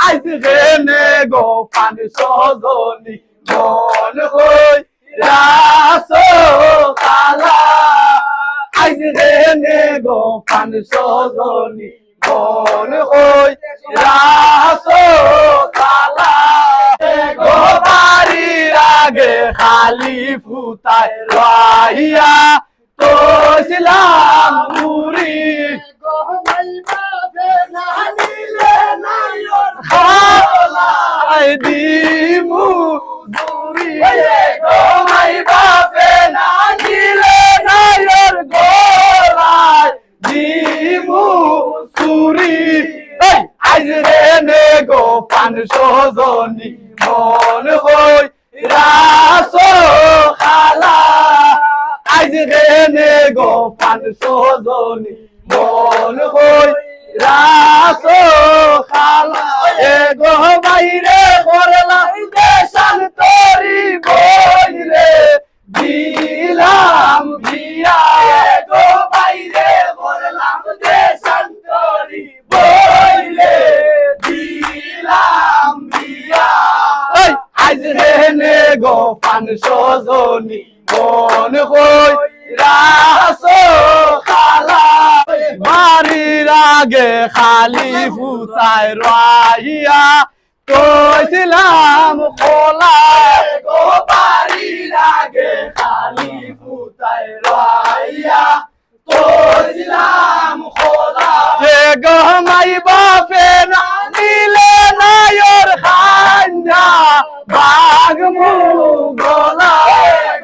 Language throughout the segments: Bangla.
আইজ রেনে গো পান সজনী মন হই রাসো কালা আইজ রেনে গো পান সজনী মন হই রাসো কালা গো বাড়ির আগে খালি ফুটায় রাইয়া তো ছিলাম মুড়ি দিমু দুরি গো মাই বাপে না দিলে নাইর গোলায় দিমু সুরি আজ রে নে গো পান সজনী মন হই রাসো খালা আজ রে নে গো পান সজনী মন হই রাসো খালা এ গো বাইরে করলাম দেশান তোরি বইরে দিলাম বিয়া এ গো বাইরে করলাম দেশান তোরি বইরে দিলাম বিয়া আজ রে নে গো পান সজনী মন হই রাসো খালা বাড়ির আগে খালি ফুটায় রাইয়া কইছিলাম খোলা গো বাড়ির আগে খালি ফুটায় রাইয়া কইছিলাম খোলা যে গো মাই বাপে না দিলে নাইর খান্ডা বাঘ মু গলা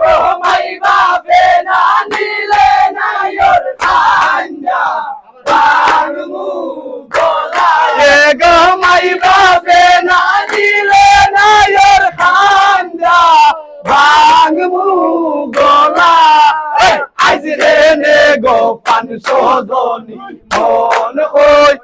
গো মাই বাপে না দিলে নাইর খান্ডা বাঘ মু গলা এ গো মাই বাপে না দিলে নাইর খান্ডা বাঘ মু গলা আজ রে নে গো পান সজনী মন হই